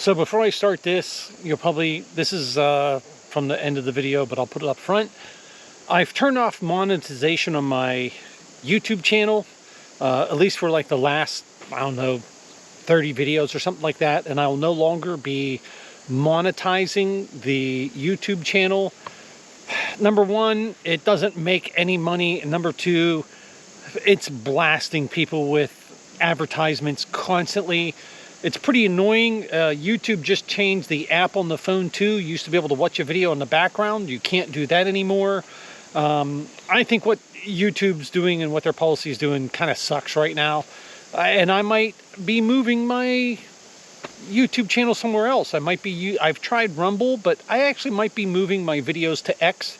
So before I start this, this is from the end of the video, but I'll put it up front. I've turned off monetization on my YouTube channel, at least for like the last, I don't know, 30 videos or something like that. And I will no longer be monetizing the YouTube channel. Number one, it doesn't make any money. And number two, it's blasting people with advertisements constantly. It's pretty annoying. YouTube just changed the app on the phone too. You used to be able to watch a video in the background. You can't do that anymore. I think what YouTube's doing and what their policy is doing kind of sucks right now. And I might be moving my YouTube channel somewhere else. I've tried Rumble, but I actually might be moving my videos to X.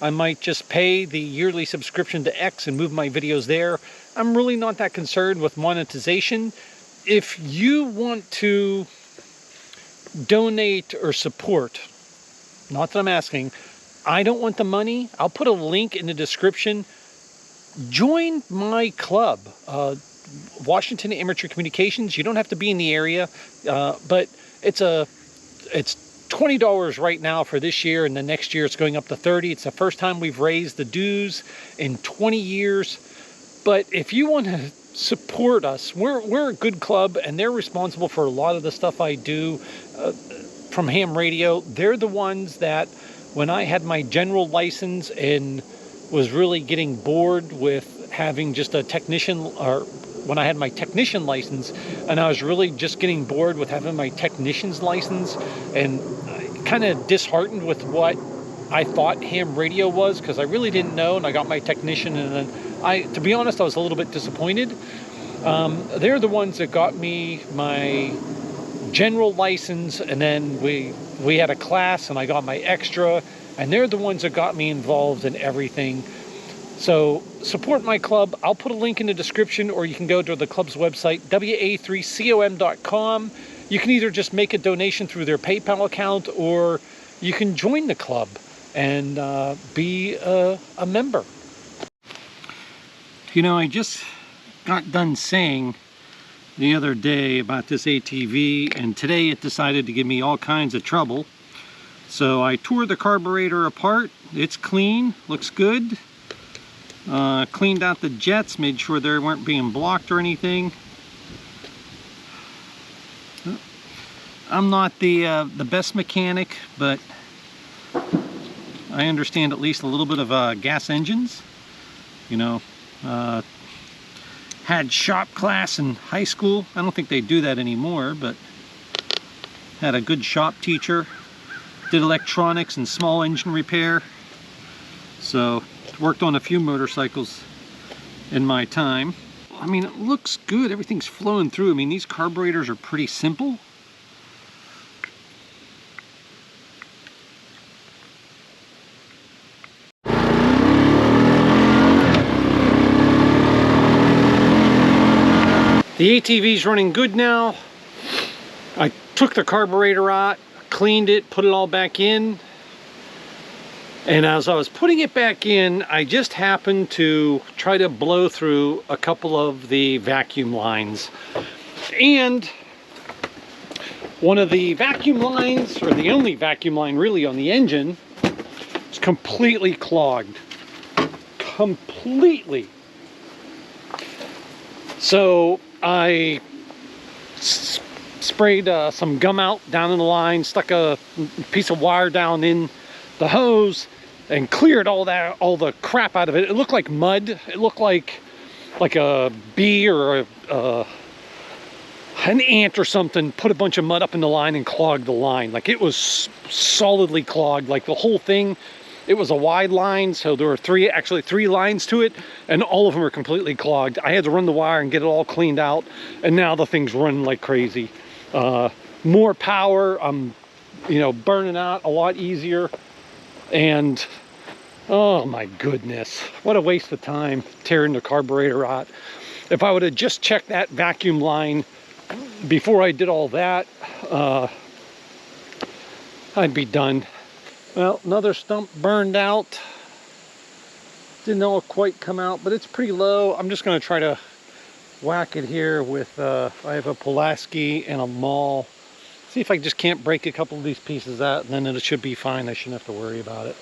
I might just pay the yearly subscription to X and move my videos there. I'm really not that concerned with monetization. If you want to donate or support, not that I'm asking, I don't want the money. I'll put a link in the description. Join my club, Washington Amateur Communications. You don't have to be in the area, but it's $20 right now for this year, and the next year it's going up to $30. It's the first time we've raised the dues in 20 years. But if you want to support us, we're a good club, and they're responsible for a lot of the stuff I do from ham radio. They're the ones that, when I had my general license and was really getting bored with having just a technician, or when I had my technician license and I was really just getting bored with having my technician's license and kind of disheartened with what I thought ham radio was, because I really didn't know, and I got my technician, and then to be honest, I was a little bit disappointed. They're the ones that got me my general license, and then we had a class and I got my extra, and they're the ones that got me involved in everything. So support my club. I'll put a link in the description, or you can go to the club's website, wa3com.com. You can either just make a donation through their PayPal account, or you can join the club and be a member. You know, I just got done saying the other day about this ATV, and today it decided to give me all kinds of trouble. So I tore the carburetor apart. It's clean, looks good. Cleaned out the jets, made sure they weren't being blocked or anything. I'm not the best mechanic, but I understand at least a little bit of gas engines. You know, had shop class in high school. I don't think they do that anymore, but had a good shop teacher. Did electronics and small engine repair. So worked on a few motorcycles in my time. I mean, it looks good. Everything's flowing through. I mean, these carburetors are pretty simple. The ATV's running good now. I took the carburetor out, cleaned it, put it all back in. And as I was putting it back in, I just happened to try to blow through a couple of the vacuum lines. And one of the vacuum lines, or the only vacuum line really on the engine, is completely clogged. Completely. So I sprayed some gum out down in the line, stuck a piece of wire down in the hose, and cleared all the crap out of it. It looked like mud. It looked like a bee or an ant or something put a bunch of mud up in the line and clogged the line. Like, it was solidly clogged. Like, the whole thing, it was a wide line, so there were actually three lines to it, and all of them are completely clogged. I had to run the wire and get it all cleaned out, and now the thing's running like crazy. More power. I'm, burning out a lot easier. And oh my goodness, what a waste of time tearing the carburetor out. If I would have just checked that vacuum line before I did all that, I'd be done. Well, another stump burned out. Didn't all quite come out, but it's pretty low. I'm just going to try to whack it here with, I have a Pulaski and a maul. See if I just can't break a couple of these pieces out, and then it should be fine. I shouldn't have to worry about it.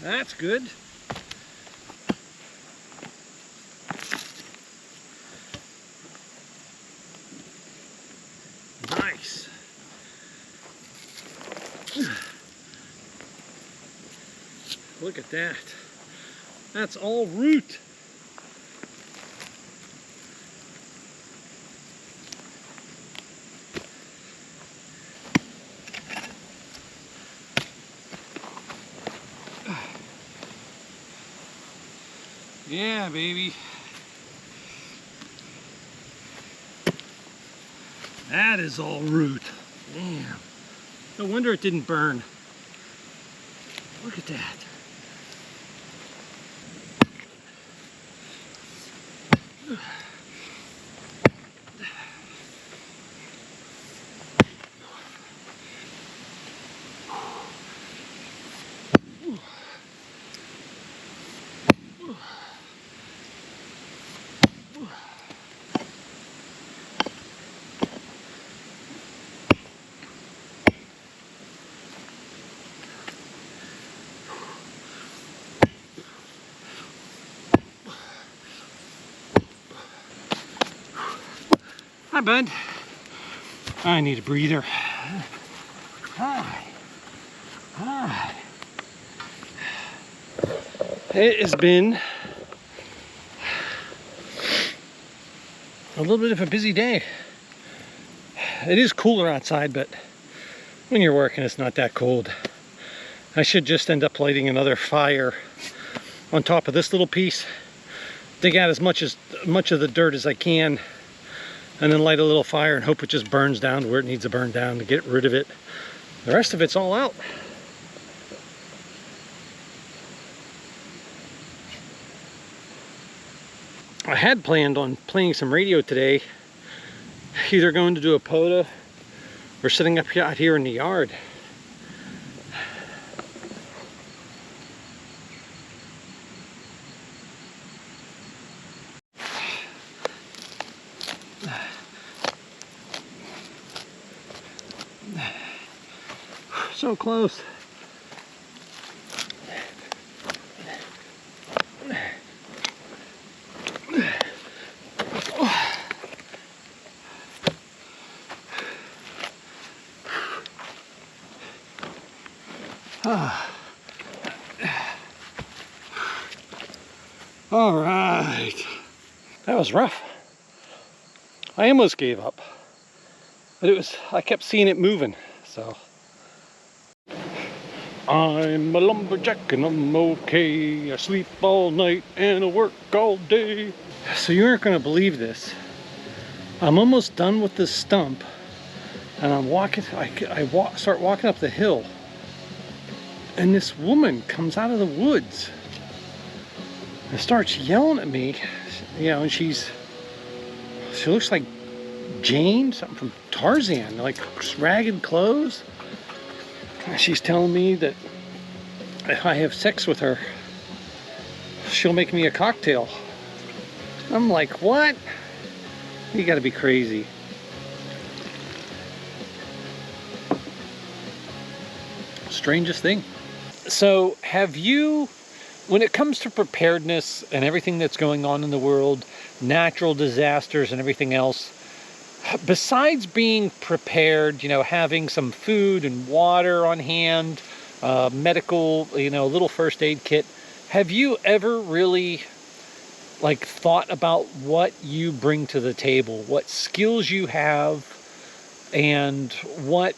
That's good. Nice. Look at that. That's all root. Yeah, baby. That is all root. Damn. No wonder it didn't burn. Look at that. Hi, bud. I need a breather. Hi. Hi. It has been a little bit of a busy day. It is cooler outside, but when you're working, it's not that cold. I should just end up lighting another fire on top of this little piece. Dig out as much of the dirt as I can, and then light a little fire and hope it just burns down to where it needs to burn down to get rid of it. The rest of it's all out. I had planned on playing some radio today, either going to do a POTA or sitting up out here in the yard. So close. All right. That was rough. I almost gave up. But I kept seeing it moving, so. I'm a lumberjack and I'm okay. I sleep all night and I work all day. So you aren't gonna believe this. I'm almost done with this stump and I'm walking, start walking up the hill, and this woman comes out of the woods and starts yelling at me, you know, and she looks like Jane, something from Tarzan, like ragged clothes. And she's telling me that if I have sex with her, she'll make me a cocktail. I'm like, what? You gotta be crazy. Strangest thing. So have you, when it comes to preparedness and everything that's going on in the world, natural disasters and everything else, besides being prepared, you know, having some food and water on hand, medical, you know, a little first aid kit, have you ever really like thought about what you bring to the table, what skills you have, and what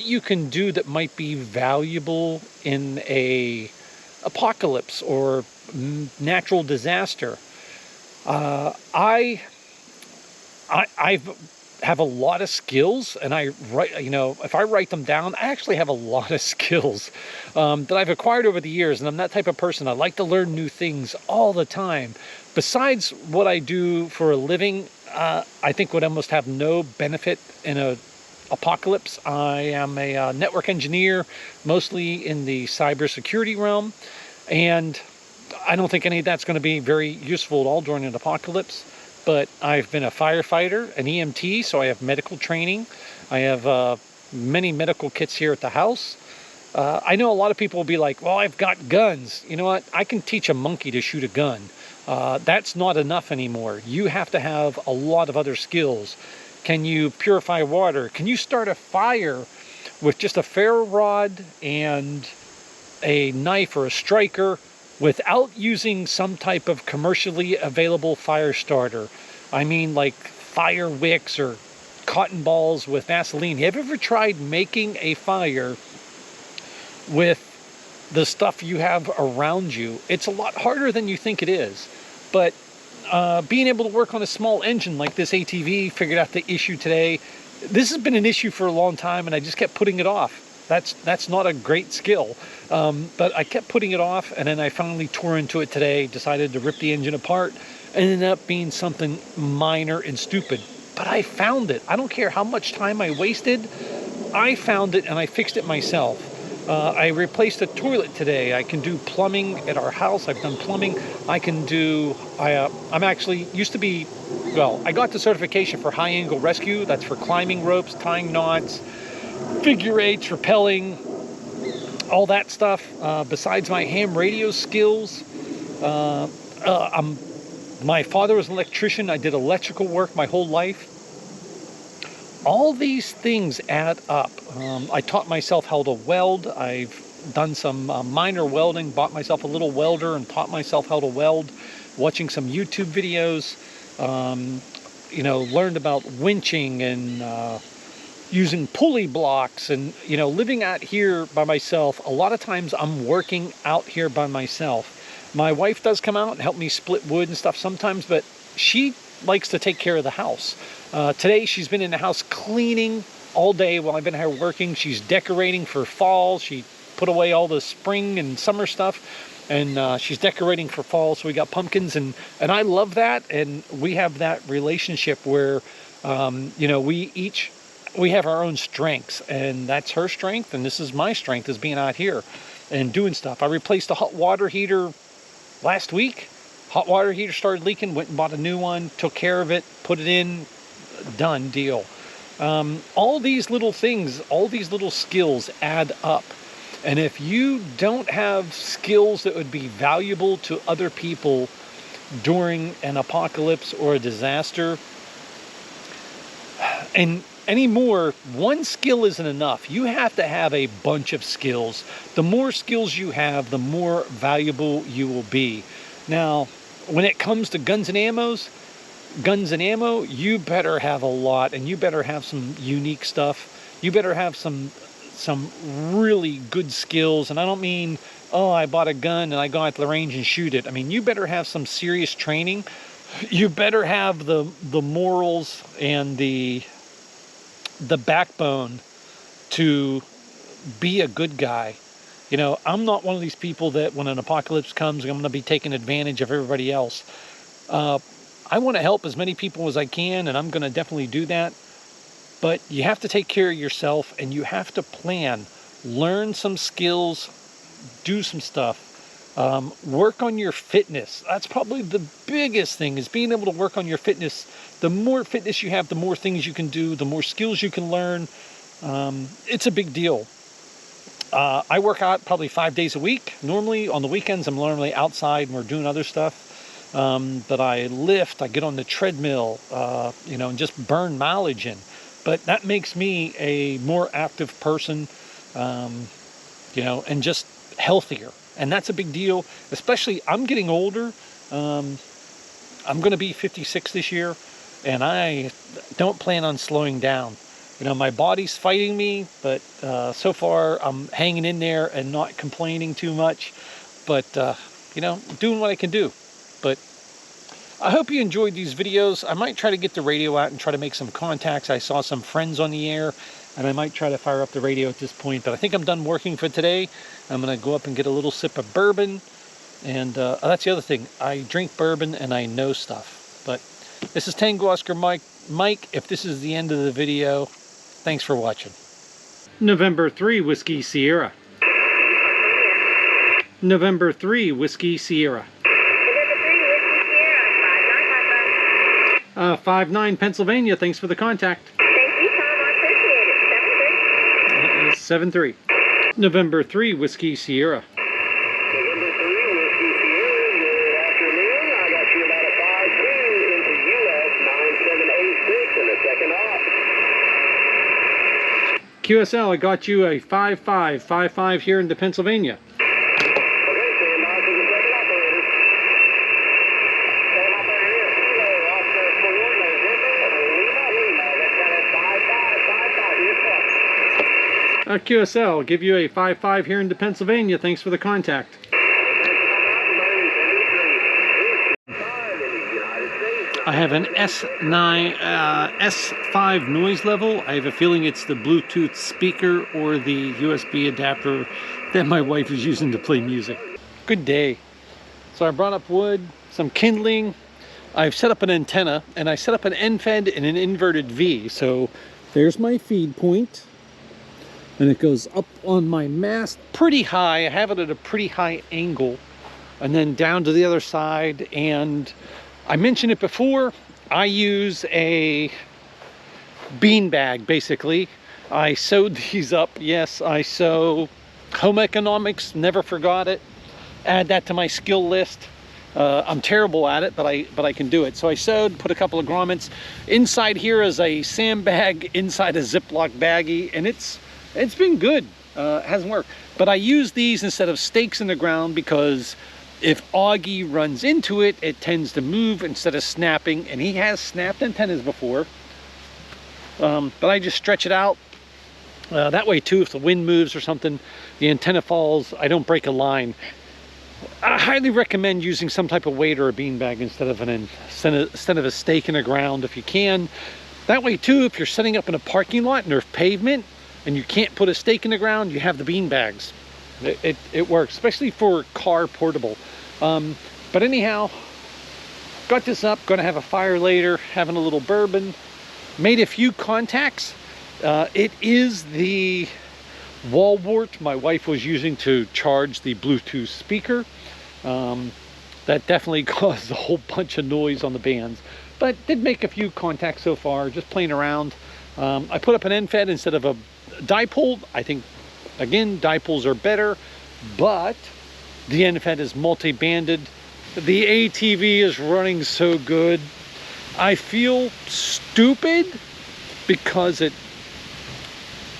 you can do that might be valuable in a apocalypse or natural disaster? I have a lot of skills, and I write, if I write them down, I actually have a lot of skills that I've acquired over the years. And I'm that type of person. I like to learn new things all the time. Besides what I do for a living, I think would almost have no benefit in a apocalypse. I am a network engineer, mostly in the cybersecurity realm, and I don't think any of that's going to be very useful at all during an apocalypse. But I've been a firefighter, an EMT, so I have medical training. I have many medical kits here at the house. I know a lot of people will be like, well, I've got guns. You know what? I can teach a monkey to shoot a gun. That's not enough anymore. You have to have a lot of other skills. Can you purify water? Can you start a fire with just a ferro rod and a knife or a striker without using some type of commercially available fire starter? I mean, like fire wicks or cotton balls with Vaseline. Have you ever tried making a fire with the stuff you have around you? It's a lot harder than you think it is. But being able to work on a small engine like this ATV, figured out the issue today. This has been an issue for a long time, and I just kept putting it off. That's not a great skill, but I kept putting it off, and then I finally tore into it today, decided to rip the engine apart, and ended up being something minor and stupid. But I found it. I don't care how much time I wasted. I found it, and I fixed it myself. I replaced a toilet today. I can do plumbing at our house. I've done plumbing. I can do, I'm actually, used to be, well, I got the certification for high angle rescue. That's for climbing ropes, tying knots, figure eights, rappelling, all that stuff. Besides my ham radio skills, my father was an electrician. I did electrical work my whole life. All these things add up. I taught myself how to weld. I've done some minor welding, bought myself a little welder and taught myself how to weld, watching some YouTube videos, learned about winching and using pulley blocks, and living out here by myself. A lot of times I'm working out here by myself. My wife does come out and help me split wood and stuff sometimes, but she likes to take care of the house. Today she's been in the house cleaning all day while I've been here working. She's decorating for fall. She put away all the spring and summer stuff, and she's decorating for fall. So we got pumpkins, and I love that. And we have that relationship where we have our own strengths, and that's her strength, and this is my strength, is being out here and doing stuff. I replaced a hot water heater last week. Hot water heater started leaking, went and bought a new one, took care of it, put it in, done deal. All these little things, all these little skills add up. And if you don't have skills that would be valuable to other people during an apocalypse or a disaster, and anymore, one skill isn't enough. You have to have a bunch of skills. The more skills you have, the more valuable you will be. Now, when it comes to guns and ammo, you better have a lot, and you better have some unique stuff. You better have some really good skills. And I don't mean, oh, I bought a gun and I go out to the range and shoot it. I mean, you better have some serious training. You better have the morals and the backbone to be a good guy. I'm not one of these people that when an apocalypse comes, I'm going to be taking advantage of everybody else. I want to help as many people as I can, and I'm going to definitely do that. But you have to take care of yourself, and you have to plan. Learn some skills, do some stuff. Work on your fitness. That's probably the biggest thing, is being able to work on your fitness. The more fitness you have, the more things you can do, the more skills you can learn. It's a big deal. I work out probably 5 days a week. Normally on the weekends, I'm normally outside and we're doing other stuff. But I lift, I get on the treadmill, and just burn mileage in. But that makes me a more active person, and just healthier. And that's a big deal, especially I'm getting older. I'm going to be 56 this year, and I don't plan on slowing down. My body's fighting me, but so far I'm hanging in there and not complaining too much. But, doing what I can do. But I hope you enjoyed these videos. I might try to get the radio out and try to make some contacts. I saw some friends on the air, and I might try to fire up the radio at this point. But I think I'm done working for today. I'm going to go up and get a little sip of bourbon. And that's the other thing. I drink bourbon and I know stuff. But this is Tango Oscar Mike. If this is the end of the video, thanks for watching. November 3, Whiskey Sierra. November 3, Whiskey Sierra. 59 Pennsylvania. Thanks for the contact. Thank you, Tom. I appreciate it. 7-3. November 3, Whiskey Sierra. November 3, Whiskey Sierra. Good afternoon. I got you about a 5-2 into US 9786 in the second off. QSL, I got you a 5-5, 5-5 here into Pennsylvania. QSL, I'll give you a 5-5 here into Pennsylvania. Thanks for the contact. I have an S9, S5 noise level. I have a feeling it's the Bluetooth speaker or the USB adapter that my wife is using to play music. Good day. So I brought up wood, some kindling. I've set up an antenna, and I set up an end fed and an inverted V. So there's my feed point. And it goes up on my mast pretty high. I have it at a pretty high angle, and then down to the other side. And I mentioned it before, I use a bean bag basically. I sewed these up. Yes, I sew. Home economics, never forgot it. Add that to my skill list. I'm terrible at it, but I can do it. So I sewed, put a couple of grommets. Inside here is a sandbag inside a Ziploc baggie, and it's been good. It hasn't worked. But I use these instead of stakes in the ground because if Augie runs into it, it tends to move instead of snapping. And he has snapped antennas before. But I just stretch it out. That way too, if the wind moves or something, the antenna falls, I don't break a line. I highly recommend using some type of weight or a beanbag instead of a stake in the ground if you can. That way too, if you're setting up in a parking lot and there's pavement, and you can't put a stake in the ground, you have the bean bags. It works, especially for car portable. But anyhow, got this up, gonna have a fire later, having a little bourbon. Made a few contacts. It is the wall wart my wife was using to charge the Bluetooth speaker. That definitely caused a whole bunch of noise on the bands. But did make a few contacts so far, just playing around. I put up an end fed instead of a dipole. I think, again, dipoles are better, but the end fed is multi-banded. The ATV is running so good. I feel stupid because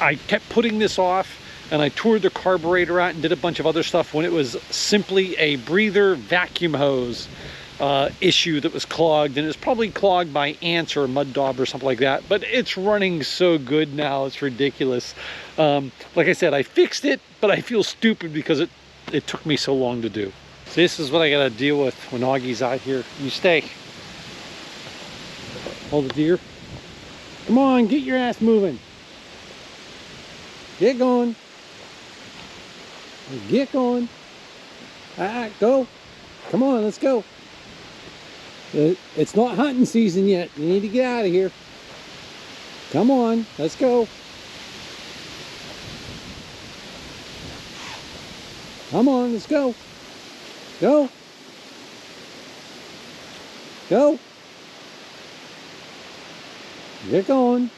I kept putting this off, and I toured the carburetor out and did a bunch of other stuff when it was simply a breather vacuum hose issue that was clogged, and it's probably clogged by ants or a mud daub or something like that. But it's running so good now, it's ridiculous. Like I said, I fixed it, but I feel stupid because it took me so long to do. So this is what I gotta deal with when Augie's out here. You stay. Hold the deer. Come on, get your ass moving. Get going. Get going. Go. Come on, let's go. It's not hunting season yet. You need to get out of here. Come on, let's go. Come on, let's go. Go. Go. Get going.